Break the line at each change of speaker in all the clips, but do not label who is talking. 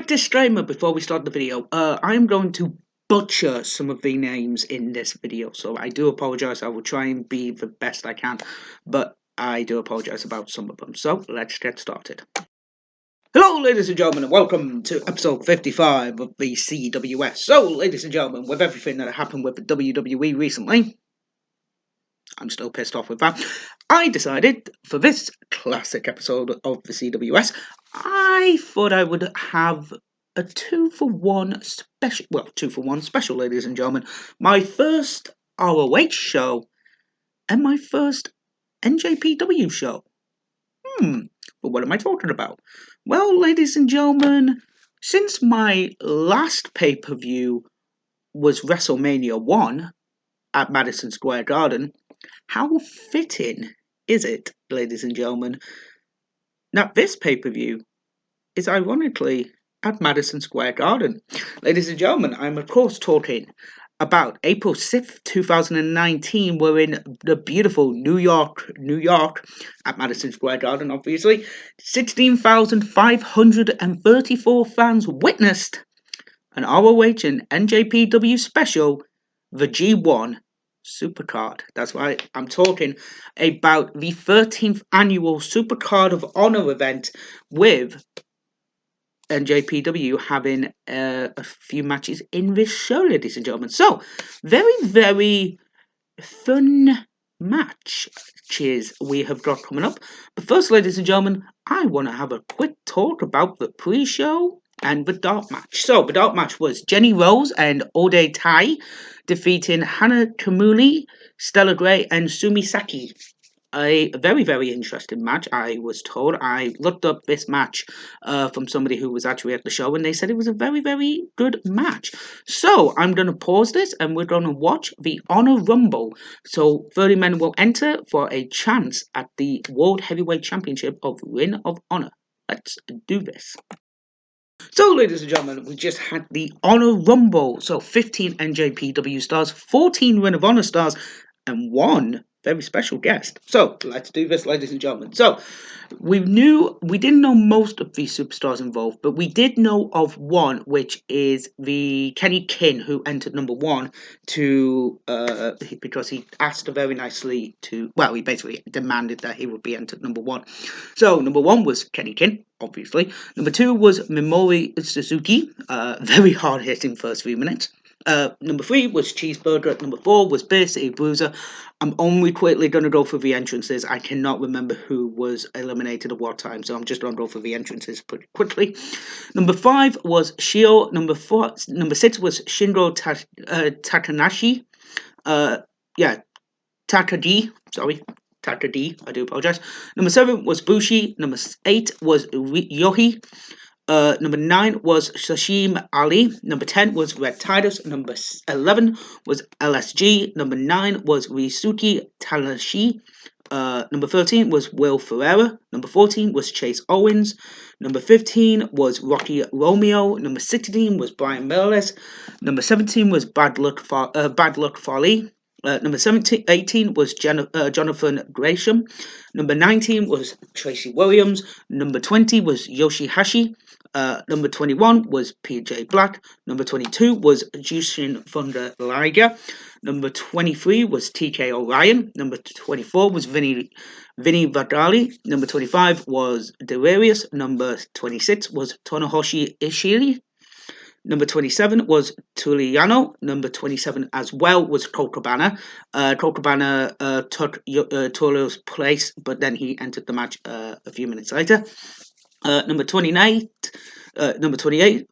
disclaimer before we start the video. I'm going to butcher some of the names in this video, so I do apologise. I will try and be the best I can, but I do apologise about some of them. So let's get started. Hello, ladies and gentlemen, and welcome to episode 55 of the CWS. So, ladies and gentlemen, with everything that happened with the WWE recently, I'm still pissed off with that. I decided for this classic episode of the CWS, I thought I would have a 2-for-1 special. Well, 2-for-1 special, ladies and gentlemen. My first ROH show and my first NJPW show. But what am I talking about? Well, ladies and gentlemen, since my last pay-per-view was WrestleMania 1 at Madison Square Garden, how fitting is it, ladies and gentlemen, that this pay-per-view is ironically at Madison Square Garden? Ladies and gentlemen, I'm of course talking about April 6th, 2019. We're in the beautiful New York, at Madison Square Garden, obviously. 16,534 fans witnessed an ROH and NJPW special, the G1 Supercard. That's right, I'm talking about the 13th annual Supercard of Honor event, with NJPW having a few matches in this show, ladies and gentlemen. So, very, very fun matches we have got coming up. But first, ladies and gentlemen, I want to have a quick talk about the pre-show and the dark match. So, the dark match was Jenny Rose and Ode Tai defeating Hana Kamuli, Stella Gray, and Sumi Saki. A very, very interesting match, I was told. I looked up this match from somebody who was actually at the show, and they said it was a very, very good match. So, I'm going to pause this, and we're going to watch the Honor Rumble. So, 30 men will enter for a chance at the World Heavyweight Championship of Ring of Honor. Let's do this. So, ladies and gentlemen, we just had the Honor Rumble. So, 15 NJPW stars, 14 Ring of Honor stars, and 1 very special guest. So, let's do this, ladies and gentlemen. So, we didn't know most of these superstars involved, but we did know of one, which is the Kenny King, who entered number 1 because he asked very nicely he basically demanded that he would be entered number 1. So, number 1 was Kenny King, obviously. Number 2 was Mimori Suzuki, very hard-hitting first few minutes. Number 3 was Cheeseburger. Number 4 was Beer City Bruiser. I'm only quickly going to go through the entrances. I cannot remember who was eliminated at what time, so I'm just going to go through the entrances pretty quickly. Number 5 was Shio. Number 6 was Shingo Takanashi. Takadi, I do apologize. Number 7 was Bushi. Number 8 was Yohi. Number 9 was Sashim Ali. Number 10 was Red Titus. Number 11 was LSG. Number 9 was Risuke Tanahashi. Number 13 was Will Ferreira. Number 14 was Chase Owens. Number 15 was Rocky Romeo. Number 16 was Brian Miles. Number 17 was Bad Luck Fale. Number 18 was Jonathan Gresham. Number 19 was Tracy Williams. Number 20 was Yoshihashi. Number 21 was PJ Black. Number 22 was Jushin Thunder Liger. Number 23 was TK O'Ryan. Number 24 was Vinny Vadali. Number 25 was Delirious. Number 26 was Tanahashi Ishii. Number 27 was Tuliano. Number 27 as well was Colt Cabana. Colt Cabana took Tulio's place, but then he entered the match a few minutes later. Number 28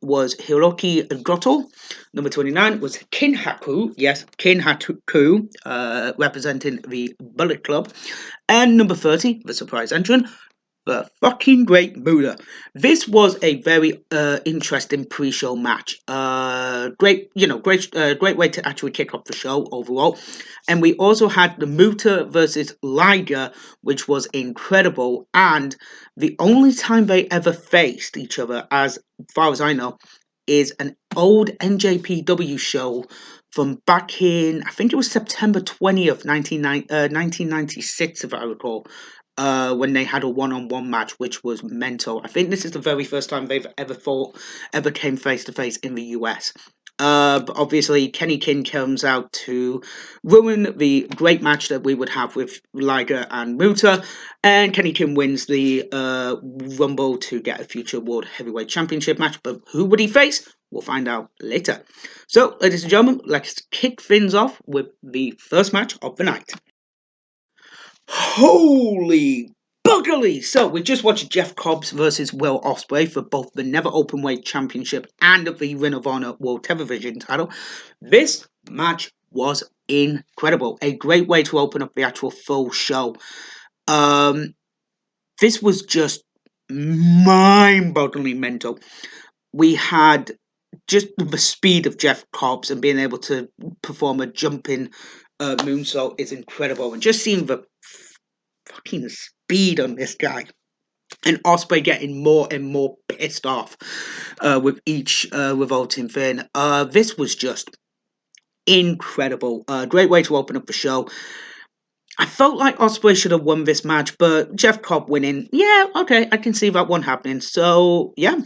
was Hiroki Goto. Number 29 was Kinhaku. Yes, Kinhaku, representing the Bullet Club. And number 30, the surprise entrant, the fucking Great Muta. This was a very interesting pre-show match. Great way to actually kick off the show overall. And we also had the Muta versus Liger, which was incredible. And the only time they ever faced each other, as far as I know, is an old NJPW show from back in, I think it was September 20th, 1996, if I recall. when they had a one-on-one match, which was mental. I think this is the very first time they've ever came face-to-face in the US. But obviously, Kenny King comes out to ruin the great match that we would have with Liger and Muta, and Kenny King wins the Rumble to get a future World Heavyweight Championship match. But who would he face? We'll find out later. So, ladies and gentlemen, let's kick things off with the first match of the night. Holy buggerly! So we just watched Jeff Cobb versus Will Osprey for both the Never Openweight Championship and the Ring of Honor World Television title. This match was incredible. A great way to open up the actual full show. This was just mind-bogglingly mental. We had just the speed of Jeff Cobbs and being able to perform a jumping moonsault is incredible, and just seeing the fucking speed on this guy, and Osprey getting more and more pissed off with each revolting thing. This was just incredible. Great way to open up the show. I felt like Osprey should have won this match, but Jeff Cobb winning, yeah, okay, I can see that one happening. So yeah,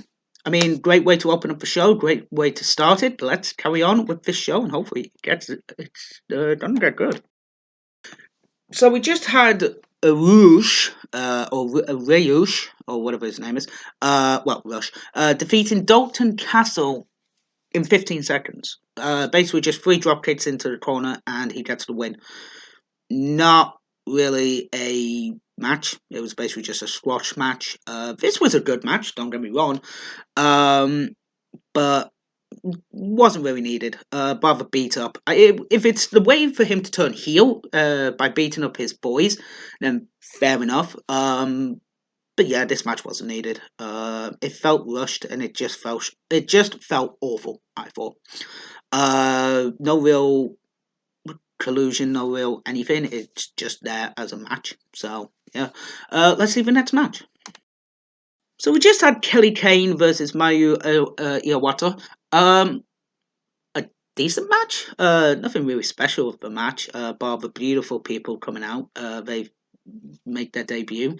I mean, great way to open up the show, great way to start it. Let's carry on with this show, and hopefully it's done get good. So we just had a Whoosh, or a Rayush, or whatever his name is, Rush, defeating Dalton Castle in 15 seconds. Basically just 3 drop kicks into the corner, and he gets the win. Not really a match. It was basically just a squash match. This was a good match, don't get me wrong, but wasn't really needed. Rather beat up. If it's the way for him to turn heel by beating up his boys, then fair enough. But yeah, this match wasn't needed. It felt rushed, and it just felt awful. I thought. No real collusion, no real anything. It's just there as a match. So yeah, let's see the next match. So we just had Kelly Kane versus Mayu Iwata. A decent match. Nothing really special with the match. Bar the beautiful people coming out. They make their debut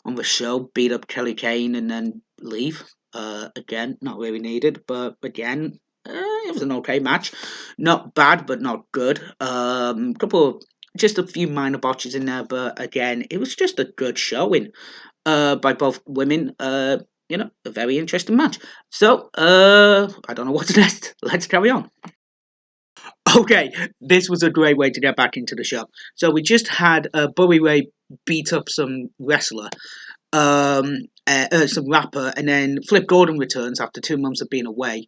on the show, beat up Kelly Kane, and then leave. Again, not really needed, but again, it was an okay match. Not bad, but not good. Just a few minor botches in there, but again, it was just a good showing by both women. A very interesting match. So, I don't know what's next. Let's carry on. Okay, this was a great way to get back into the show. So we just had Bully Ray beat up some wrestler, some rapper, and then Flip Gordon returns after 2 months of being away.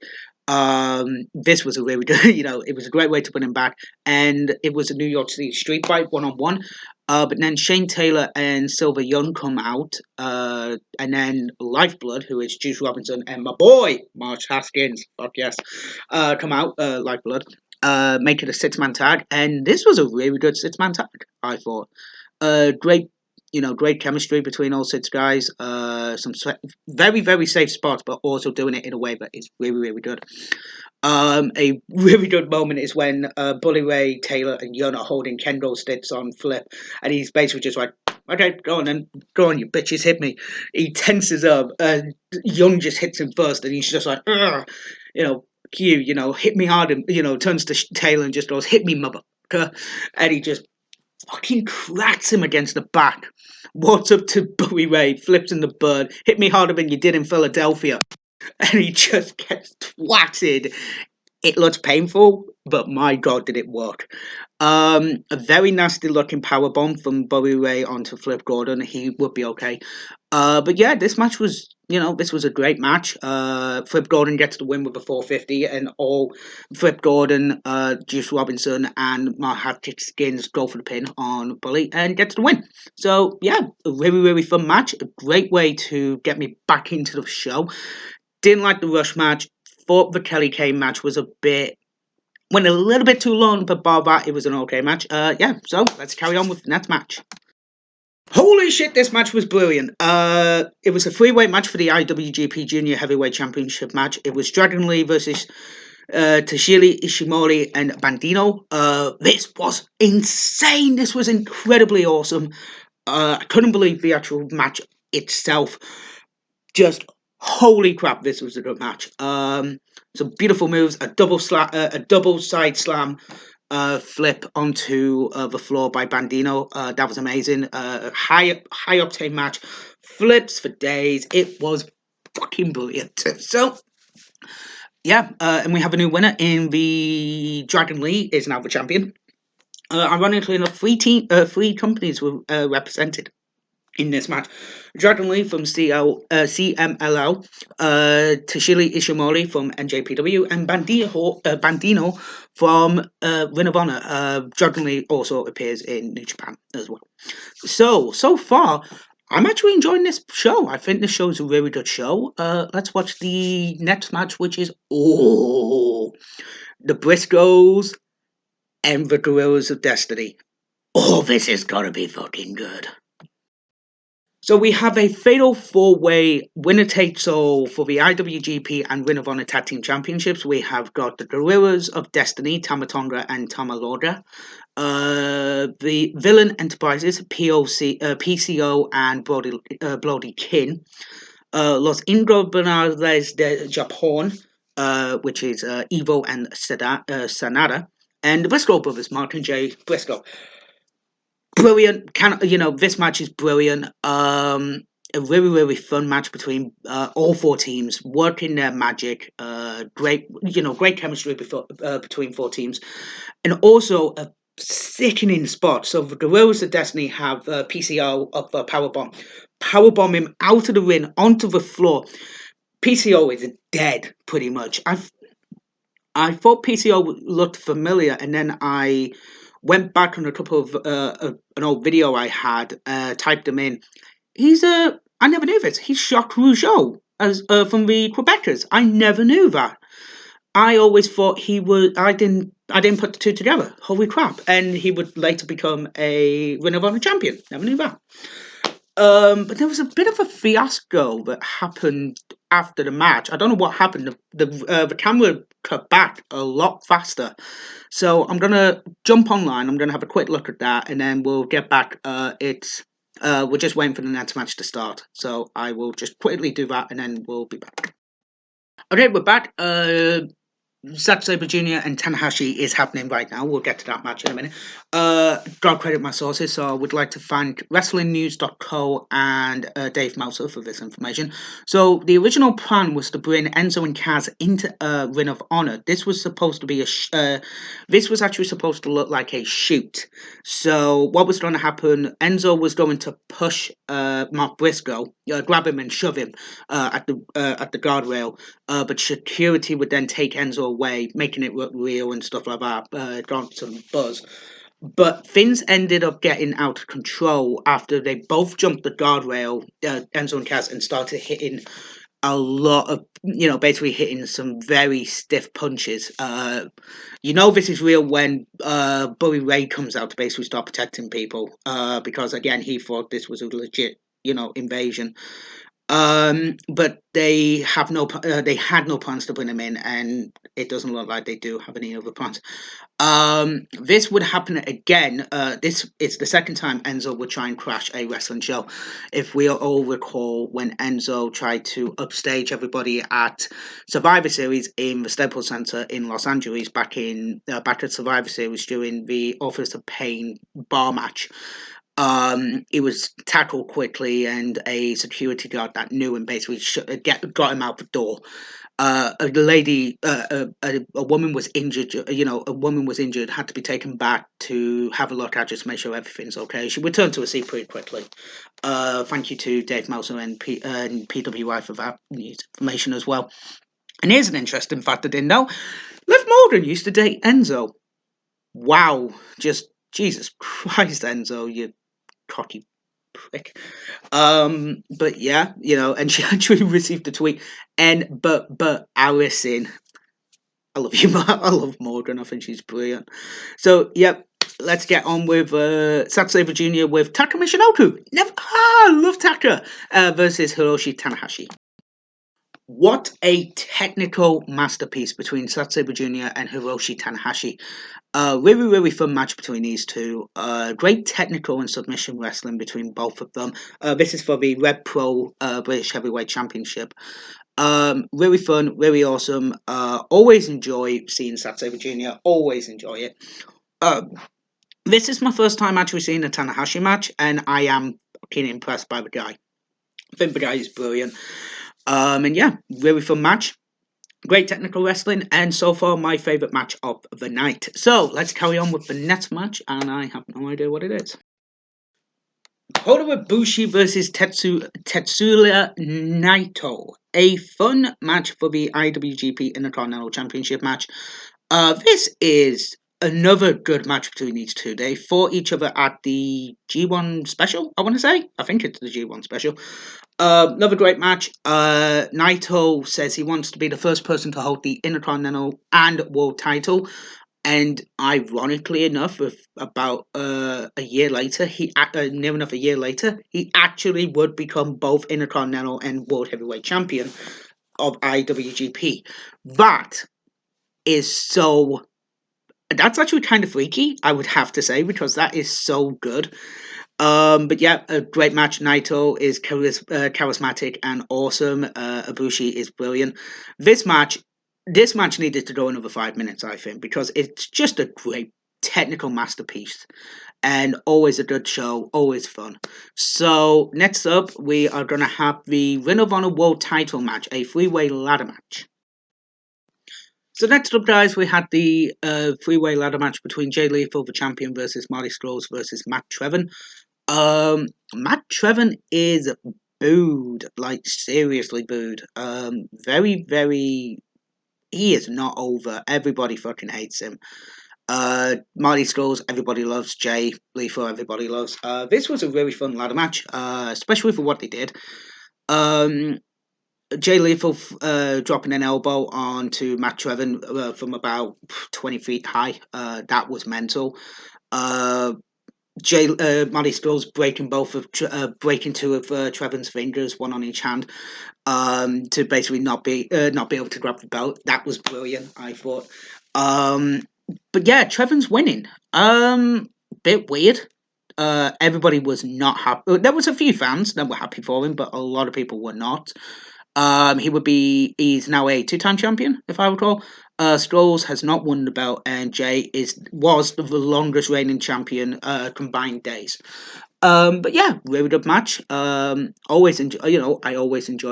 This was a really good, it was a great way to put him back, and it was a New York City street fight 1-on-1. But then Shane Taylor and Silver Young come out, and then Lifeblood, who is Juice Robinson, and my boy March Haskins, fuck yes, come out, Lifeblood, make it a 6-man tag, and this was a really good 6-man tag, I thought. Great chemistry between all 6 guys. Some very, very safe spots, but also doing it in a way that is really, really good. A really good moment is when Bully Ray, Taylor, and Young are holding kendo sticks on Flip, and he's basically just like, okay, go on, you bitches, hit me. He tenses up, and Young just hits him first, and he's just like, hit me hard, and, turns to Taylor and just goes, hit me, motherfucker, and he just fucking cracks him against the back. Walks up to Bully Ray, flips in the bird, hit me harder than you did in Philadelphia. And he just gets twatted. It looks painful, but my God, did it work. A very nasty looking powerbomb from Bully Ray onto Flip Gordon. He would be okay. But yeah, this match was, this was a great match. Flip Gordon gets the win with a 450, and all Flip Gordon, Juice Robinson, and Mark Haskins go for the pin on Bully and gets the win. So yeah, a really, really fun match. A great way to get me back into the show. Didn't like the Rush match. Thought the Kelly Kane match was went a little bit too long, but bar that, it was an okay match. So let's carry on with the next match. Holy shit, this match was brilliant. It was a freeway match for the IWGP Junior Heavyweight Championship match. It was Dragon Lee versus Tashiri Ishimori and Bandino. This was insane. This was incredibly awesome. I couldn't believe the actual match itself. Just holy crap, this was a good match. Some beautiful moves, a double side slam flip onto the floor by Bandino. That was amazing. High octane match, flips for days. It was fucking brilliant. So yeah, and we have a new winner in the Dragon Lee is now the champion. Ironically enough, three companies were represented in this match. Dragon Lee from CMLL, Tashili Ishimori from NJPW, and Bandino from Ring of Honor. Dragon Lee also appears in New Japan as well. So far, I'm actually enjoying this show. I think this show is a really good show. Let's watch the next match, which is the Briscoes and the Gorillas of Destiny. Oh, this is gonna be fucking good. So we have a fatal four-way winner takes all for the IWGP and Ring of Honor Tag Team Championships. We have got the Gorillas of Destiny, Tama Tonga and Tama Lorda. The Villain Enterprises, PCO and Brody Kin. Los Ingobernables de Japón, which is Evo and Sanada. And the Briscoe brothers, Mark and Jay Briscoe. Brilliant. This match is brilliant. A really, really fun match between all four teams, working their magic. Great chemistry between four teams, and also a sickening spot. So the Gorillas of Destiny have PCO of powerbomb him out of the ring onto the floor. PCO is dead, pretty much. I thought PCO looked familiar, and then I went back on a couple of an old video I had, typed him in. I never knew this. He's Jacques Rougeau as from the Quebecers. I never knew that. I always thought he was. I didn't put the two together. Holy crap! And he would later become a Ring of Honor champion. Never knew that. But there was a bit of a fiasco that happened after the match. I don't know what happened. The camera cut back a lot faster. So I'm gonna jump online. I'm gonna have a quick look at that, and then we'll get back. We're just waiting for the next match to start. So I will just quickly do that, and then we'll be back. Okay, we're back. Zack Sabre Jr. and Tanahashi is happening right now. We'll get to that match in a minute. God credit my sources, so I would like to thank WrestlingNews.co and Dave Meltzer for this information. So the original plan was to bring Enzo and Kaz into Ring of Honor. This was supposed to be this was actually supposed to look like a shoot. So what was going to happen? Enzo was going to push Mark Briscoe, grab him and shove him at the guardrail, but security would then take Enzo away, making it look real and stuff like that. Got some buzz. But things ended up getting out of control after they both jumped the guardrail, Enzo and Kaz, and started hitting a lot of, basically hitting some very stiff punches. This is real when Bully Ray comes out to basically start protecting people, because again, he thought this was a legit, invasion. But they had no plans to bring him in, and it doesn't look like they do have any other plans. This would happen again. This is the second time Enzo would try and crash a wrestling show. If we all recall, when Enzo tried to upstage everybody at Survivor Series in the Staples Center in Los Angeles back at Survivor Series during the Authors of Pain bar match. He was tackled quickly, and a security guard that knew him basically got him out the door. A woman was injured. A woman was injured, had to be taken back to have a look at, just to make sure everything's okay. She returned to her seat pretty quickly. Thank you to Dave Meltzer and PWI for that information as well. And here's an interesting fact I didn't know: Liv Morgan used to date Enzo. Wow, just Jesus Christ, Enzo, you cocky prick. But yeah, and she actually received a tweet. But Allison, I love you, I love Morgan. I think she's brilliant. So yep, let's get on with Zack Sabre Jr. with Taka Michinoku. I love Taka versus Hiroshi Tanahashi. What a technical masterpiece between Zack Sabre Jr. and Hiroshi Tanahashi. Really, really fun match between these two. Great technical and submission wrestling between both of them. This is for the Red Pro British Heavyweight Championship. Really fun, really awesome. Always enjoy seeing Zack Sabre Jr. Always enjoy it. This is my first time actually seeing a Tanahashi match, and I am fucking impressed by the guy. I think the guy is brilliant. And yeah, really fun match. Great technical wrestling, and so far my favourite match of the night. So let's carry on with the next match, and I have no idea what it is. Kota Ibushi versus Tetsuya Naito. A fun match for the IWGP Intercontinental Championship match. This is another good match between these two. They fought each other at the G1 special, I want to say. I think it's the G1 special. Another great match. Naito says he wants to be the first person to hold the Intercontinental and World title. And ironically enough, about a year later, near enough a year later, he actually would become both Intercontinental and World Heavyweight Champion of IWGP. That's actually kind of freaky, I would have to say, because that is so good. But yeah, a great match. Naito is charismatic and awesome. Ibushi is brilliant. This match needed to go another 5 minutes, I think, because it's just a great technical masterpiece. And always a good show, always fun. So next up, we are going to have the Ring of Honor World Title match, a three-way ladder match. So next up, guys, we had the three-way ladder match between Jay Lethal, the champion, versus Marty Scurll versus Matt Trevin. Matt Trevin is booed, like seriously booed. Very, very. He is not over. Everybody fucking hates him. Marty Scurll, everybody loves. Jay Lethal, everybody loves. This was a really fun ladder match, especially for what they did. Jay Lethal dropping an elbow onto Matt Trevin from about 20 feet high. That was mental. Marty Scurll's breaking breaking two of Trevin's fingers, one on each hand, to basically not be able to grab the belt. That was brilliant, I thought. But yeah, Trevin's winning. Bit weird. Everybody was not happy. There was a few fans that were happy for him, but a lot of people were not. He's now a 2-time champion, if I recall. Scurll has not won the belt, and Jay was the longest reigning champion combined days. But yeah, really good match. I always enjoy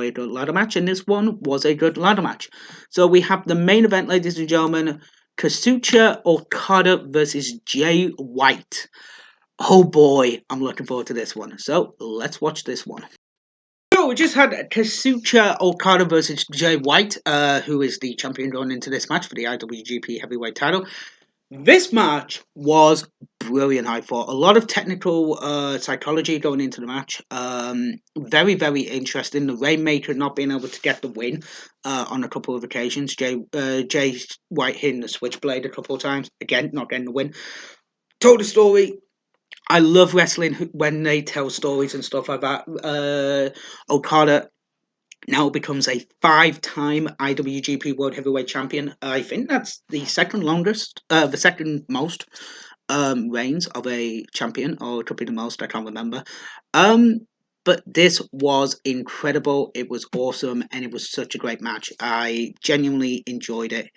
a good ladder match, and this one was a good ladder match. So we have the main event, ladies and gentlemen: Kazuchika Okada versus Jay White. Oh boy, I'm looking forward to this one. So let's watch this one. So we just had Kazuchika Okada versus Jay White, who is the champion going into this match for the IWGP Heavyweight title. This match was brilliant, I thought. A lot of technical psychology going into the match. Very, very interesting. The Rainmaker not being able to get the win on a couple of occasions. Jay White hitting the Switchblade a couple of times. Again, not getting the win. Told the story. I love wrestling when they tell stories and stuff like that. Okada now becomes a 5-time IWGP World Heavyweight Champion. I think that's the second most reigns of a champion, or it could be the most, I can't remember. But this was incredible. It was awesome, and it was such a great match. I genuinely enjoyed it.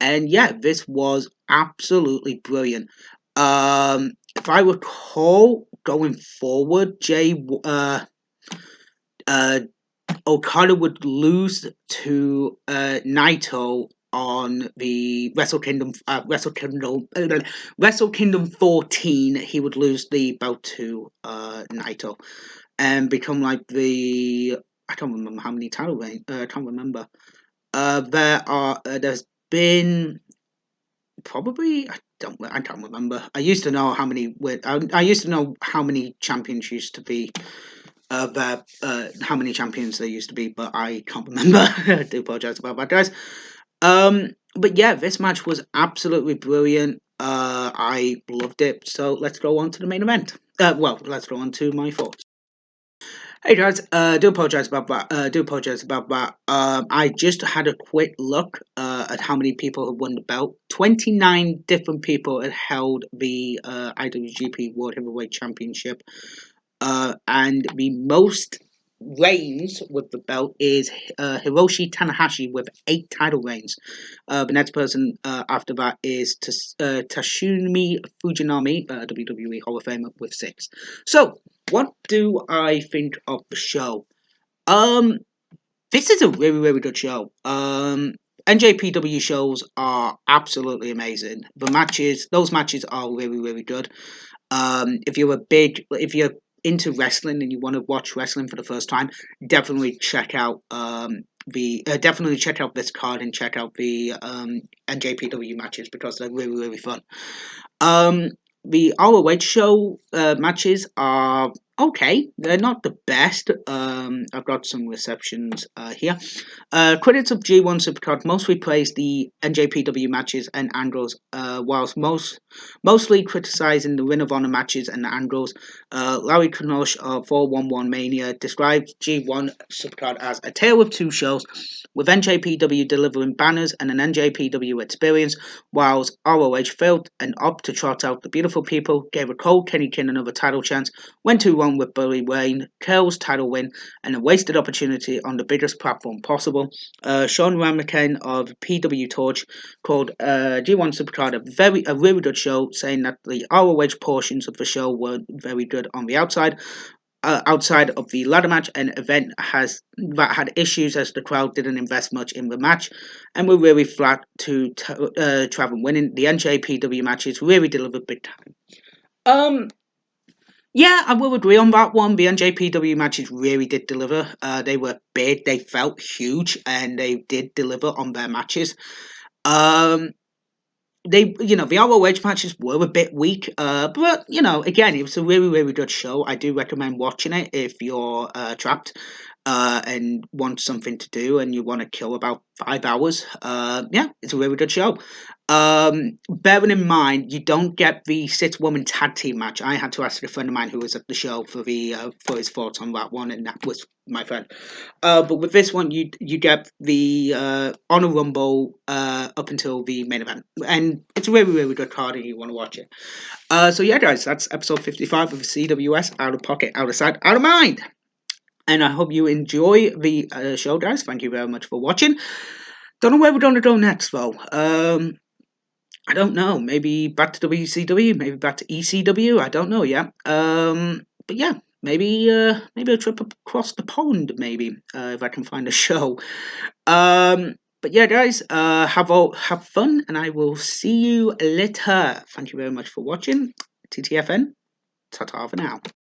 And yeah, this was absolutely brilliant. If I recall, going forward, Okada would lose to Naito on the Wrestle Kingdom 14. He would lose the belt to Naito and become like I can't remember how many title reigns. I can't remember. There's been probably I can't remember. I used to know how many. I used to know how many champions used to be. How many champions there used to be, but I can't remember. I do apologize about that, guys. But yeah, this match was absolutely brilliant. I loved it. So let's go on to the main event. Let's go on to my thoughts. Hey guys, do apologize about that. I just had a quick look at how many people have won the belt. 29 different people had held the IWGP World Heavyweight Championship. And the most reigns with the belt is Hiroshi Tanahashi with 8 title reigns. The next person after that is Tashumi Fujinami, WWE Hall of Famer, with 6. So, what do I think of the show? This is a really, really good show. NJPW shows are absolutely amazing. Those matches are really, really good. If you're into wrestling and you want to watch wrestling for the first time, definitely check out definitely check out this card and check out the NJPW matches because they're really, really fun. The ROH show matches are okay. They're not the best. I've got some receptions here. Critics of G1 Supercard mostly praise the NJPW matches and angles, whilst mostly criticizing the Ring of Honor matches and the angles. Larry Knosh of 411 Mania described G1 Supercard as a tale of two shows, with NJPW delivering banners and an NJPW experience, whilst ROH failed and opted to trot out the beautiful people, gave a cold Kenny King another title chance, went 2-1 with Bully Wayne, Curl's title win, and a wasted opportunity on the biggest platform possible. Sean Ramakan of PW Torch called G1 Supercard a really good show, saying that the ROH portions of the show were very good on the outside. Outside of the ladder match, an event that had issues as the crowd didn't invest much in the match and were really flat to travel winning. The NJPW matches really delivered big time. Yeah, I will agree on that one. The NJPW matches really did deliver. They were big, they felt huge, and they did deliver on their matches. The ROH matches were a bit weak, but again, it was a really, really good show. I do recommend watching it if you're trapped and want something to do and you want to kill about 5 hours. Yeah, it's a really good show. Bearing in mind, you don't get the 6-woman tag team match. I had to ask a friend of mine who was at the show for his thoughts on that one, and that was my friend. But with this one, you get the Honor Rumble up until the main event, and it's a really, really good card, and you want to watch it. So yeah, guys, that's episode 55 of CWS Out of Pocket, Out of Sight, Out of Mind. And I hope you enjoy the show, guys. Thank you very much for watching. Don't know where we're going to go next, though. I don't know. Maybe back to WCW, maybe back to ECW. I don't know yet. But yeah, maybe a trip across the pond, maybe if I can find a show. But yeah, guys, have fun, and I will see you later. Thank you very much for watching. TTFN. Ta-ta for now.